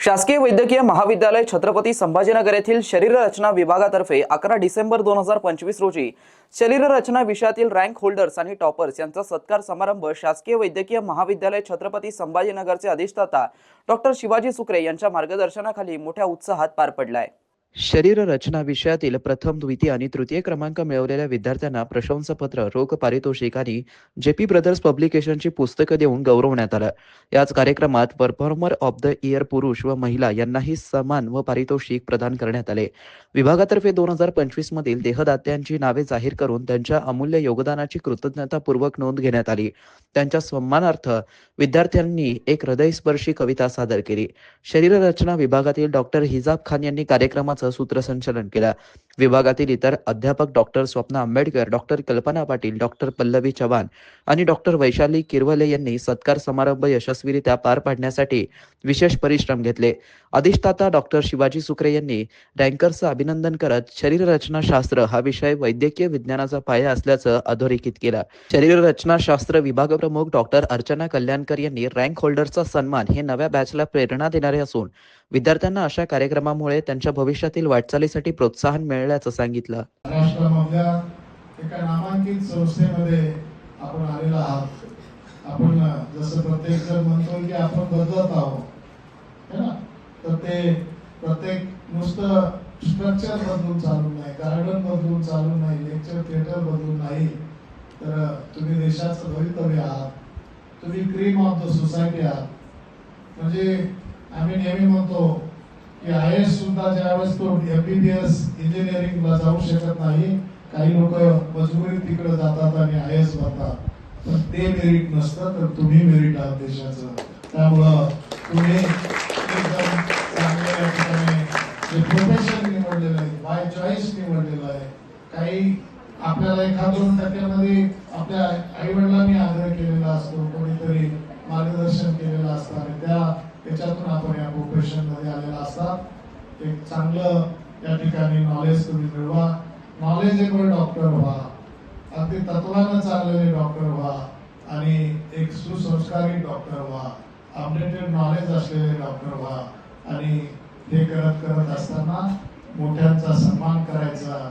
शासकीय वैद्यकीय महाविद्यालय छत्रपती संभाजीनगर येथील शरीररचना विभागातर्फे 11 डिसेंबर 2025 रोजी शरीररचना विषयातील रँक होल्डर्स आणि टॉपर्स यांचा सत्कार समारंभ शासकीय वैद्यकीय महाविद्यालय छत्रपती संभाजीनगरचे अधिष्ठाता डॉक्टर शिवाजी सुकरे यांच्या मार्गदर्शनाखाली मोठ्या उत्साहात पार पडलाय। शरीररचना विषयातील प्रथम, द्वितीय आणि तृतीय क्रमांक मिळवलेल्या विद्यार्थ्यांना प्रशंसापत्र, रोख पारितोषिक आणि जेपी ब्रदर्स पब्लिकेशनची पुस्तकं देऊन गौरवण्यात आलं। याच कार्यक्रमात परफॉर्मर ऑफ द इयर पुरुष व महिला यांनाही सन्मान व पारितोषिक प्रदान करण्यात आले। विभागातर्फे 2025 मधील देहदात्यांची नावे जाहीर करून त्यांच्या अमूल्य योगदानाची कृतज्ञतापूर्वक नोंद घेण्यात आली। त्यांच्या सन्मानार्थ विद्यार्थ्यांनी एक हृदयस्पर्शी कविता सादर केली। शरीररचना विभागातील डॉक्टर हिजाब खान यांनी कार्यक्रमाचं सूत्रसंचालन केलं। विभागातील इतर अध्यापक डॉक्टर स्वप्ना आंबेडकर, डॉक्टर कल्पना पाटील, डॉक्टर पल्लवी चव्हाण आणि डॉक्टर वैशाली किरवले यांनी सत्कार समारंभ यशस्वीरित्या पार पाडण्यासाठी विशेष परिश्रम घेतले। अधिष्ठाता डॉक्टर शिवाजी सुकरे यांनी रँकर्सचं अभिनंदन करत शरीररचना शास्त्र हा विषय वैद्यकीय विज्ञानाचा पाया असल्याचं अधोरेखित केलं। शरीररचना शास्त्र विभाग प्रमुख डॉक्टर अर्चना कल्याणकर यांनी रँक होल्डरचा सन्मान हे नव्या बॅचला प्रेरणा देणारे असून विद्यार्थ्यांना अशा कार्यक्रमामुळे त्यांच्या भविष्यातील वाटचालीसाठी प्रोत्साहन मिळाल्याचं सांगितलं। महाराष्ट्रामधल्या एका नामांकित संस्थेमध्ये आपण आलेला आहात। आपण जसं प्रत्येक जण म्हणतो की आपण बदलत आहोत, है ना? तर ते प्रत्येक नुसतं स्ट्रक्चर बदलून चालू नाही, गार्डन बदलून चालू नाही, लेक्चर थिएटर बदलून नाही, तर तुम्ही देशाचं भवितव्य आहात, तुम्ही क्रीम ऑफ द सोसायटी आहात। म्हणजे आम्ही नेहमी म्हणतो की IAS सुद्धा ज्यावेळेस तो MBBS इंजिनिअरिंगला जाऊ शकत नाही, काही लोक मजबुरीत तिकडे जातात आणि IAS बनतात, पण ते मेरिट नसतं, तर तुम्ही मेरिट आहात देशाचं। त्यामुळं तुम्ही एकदम चांगल्या ठिकाणी जे प्रोफेशन निवडलेलं आहे, बाय चॉईस निवडलेलं आहे। काही आपल्याला 1-2% आपल्या आई वडिलांनी आग्रह केलेला असतो, कोणीतरी मार्गदर्शन केलेलं असतं आणि त्याच्यातून आपण या प्रोफेशन मध्ये आलेला असतात। एक चांगलं या ठिकाणी नॉलेज तुम्ही मिळवा, नॉलेजेबल डॉक्टर व्हा, अगदी तत्वानं चाललेले डॉक्टर व्हा आणि एक सुसंस्कारी डॉक्टर व्हा, अपडेटेड नॉलेज असलेले डॉक्टर व्हा आणि हे करत असताना मोठ्यांचा सन्मान करायचा,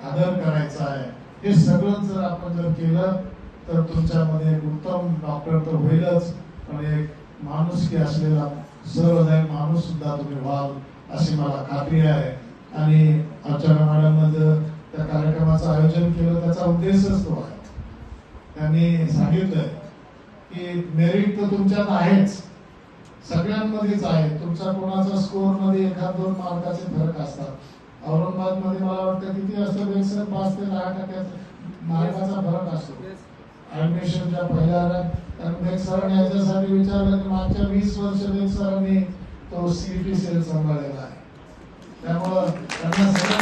आदर करायचा आहे। हे सगळं जर आपण केलं तर तुमच्यामध्ये एक उत्तम डॉक्टर तर होईलच, पण एक माणुसकी असलेला सहृदय माणूस सुद्धा तुम्ही व्हाल अशी मला खात्री आहे। आणि अर्चना मॅडमनं त्या कार्यक्रमाचं आयोजन केलं त्याचा उद्देशच तो आहे। त्यांनी सांगितलं की मेरिट तर तुमच्यात आहेच, सगळ्यांमध्येच आहे, तुमचा कोणाचा स्कोर मध्ये 1-2 मार्काचे फरक असतात। औरंगाबाद मध्ये मला वाटतं किती असतं, 5 ते 10% मार्काचा फरक असतो ऍडमिशनच्या पहिल्या। कारण सरांनी याच्यासाठी विचारलं की मागच्या 20 वर्ष सरांनी तो CET सेल सांभाळलेला आहे, त्यामुळं त्यांना सगळं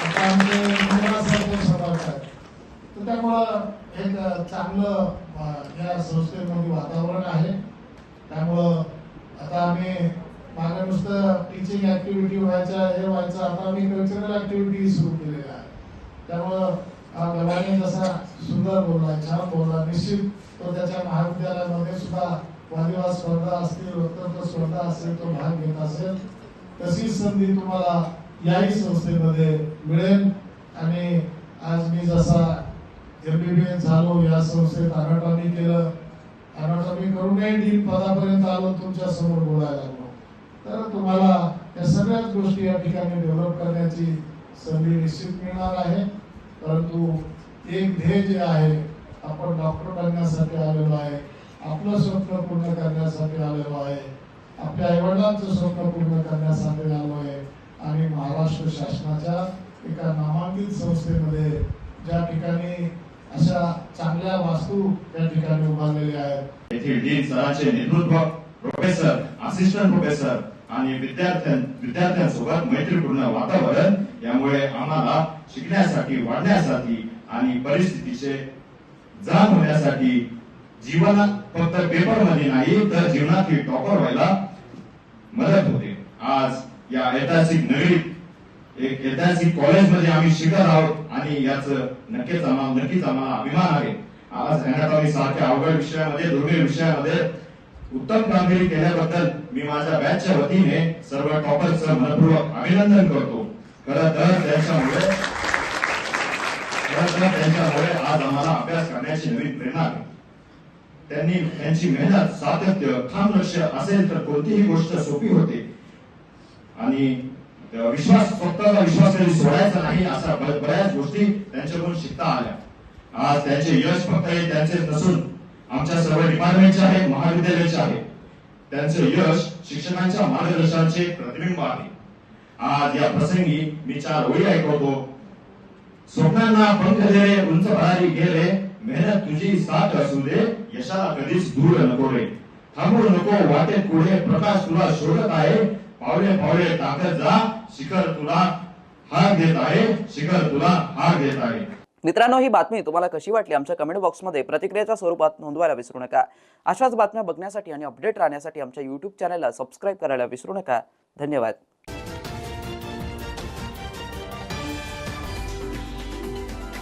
आता आमचे मुलासारखे समर्थ आहेत। तर त्यामुळं एक चांगलं या संस्थेमध्ये वातावरण आहे। त्यामुळं आता आम्ही मागे नुसतं टीचिंग ऍक्टिव्हिटी व्हायच्या, हे व्हायचं, आता आम्ही कल्चरल ऍक्टिव्हिटी सुरू केलेल्या आहे। त्यामुळं गवाने जसा सुंदर बोलला, छान बोलला, निश्चित तो त्याच्या महाविद्यालयामध्ये सुद्धा वादविवाद स्पर्धा असतील, वक्तव्य स्पर्धा असेल, तो भाग घेत असेल, तशीच संधी तुम्हाला याही संस्थेमध्ये मिळेल। आणि आज मी जसा MBBS झालो, या संस्थेत अनाटॉमी केलं, अनाटॉमी करूनही डीन पदापर्यंत आलो, तुमच्या समोर बोलायला लागलो, तर तुम्हाला या सगळ्याच गोष्टी या ठिकाणी डेव्हलप करण्याची संधी निश्चित मिळणार आहे। परंतु एक ध्येय जे आहे, आपण डॉक्टर बनण्यासाठी आलेलो आहे, आपलं स्वप्न पूर्ण करण्यासाठी आलेलो आहे, आपल्या आईवडिलांचं स्वप्न पूर्ण करण्यासाठी आलो आहे आणि महाराष्ट्र शासनाच्या एका नामांकित संस्थेमध्ये ज्या ठिकाणी अशा चांगल्या वास्तू या ठिकाणी उभारलेल्या आहेत, येथील डीन सरांचे नेतृत्व, प्रोफेसर, असिस्टंट प्रोफेसर आणि विद्यार्थ्यांसोबत मैत्रीपूर्ण वातावरण यामुळे आम्हाला शिकण्यासाठी, वाढण्यासाठी आणि परिस्थितीचे जाण होण्यासाठी जीवनात फक्त पेपर मध्ये नाही तर जीवनात टॉपर व्हायला मदत होते। आज या ऐतिहासिक नगरीत, एक ऐतिहासिक कॉलेज मध्ये आम्ही शिकत आहोत आणि याचं नक्कीच आम्हाला अभिमान आहे। आज अनाटॉमी सारख्या अवघड विषयामध्ये, दुर्मिळ विषयामध्ये उत्तम कामगिरी केल्याबद्दल मी माझ्या बॅचच्या वतीने सर्व टॉपर्सचं मनपूर्वक अभिनंदन करतो. खरं तर त्यांच्यामुळे आज आम्हाला अभ्यास करण्याची नवीन प्रेरणा आहे. त्यांची मेहनत, सातत्य, ठाम लक्ष असेल तर कोणतीही गोष्ट सोपी होते आणि स्वतःचा विश्वास कधी सोडायचा नाही, अशा बऱ्याच गोष्टी त्यांच्याकडून शिकता आल्या. आज त्यांचे यश फक्त त्यांचे नसून आमच्या सर्व डिपार्टमेंटचे आहे, महाविद्यालयाचे आहे. त्यांचे यश शिक्षकांच्या मार्गदर्शनाचे प्रतिबिंब आहे. आज या प्रसंगी मी 4 ओळी ऐकवतो. स्वप्नांना पंख दे रे, उंच भरारी गेले, मेहनत तुझी साथ असू दे, यशाला कधीच दूर नको रे. थांबू नको वाटेत पुढे, प्रकाश तुला शोधत आहे, पावले पावले टाकत जा, शिखर तुला हाक देत आहे, शिखर तुला हाक देत आहे. मित्रांनो, ही बातमी तुम्हाला कशी वाटली आमच्या कमेंट बॉक्समध्ये प्रतिक्रियेच्या स्वरूपात नोंदवायला विसरू नका. अशाच बातम्या बघण्यासाठी आणि अपडेट राहण्यासाठी आमच्या YouTube चॅनलला सबस्क्राईब करायला विसरू नका. धन्यवाद.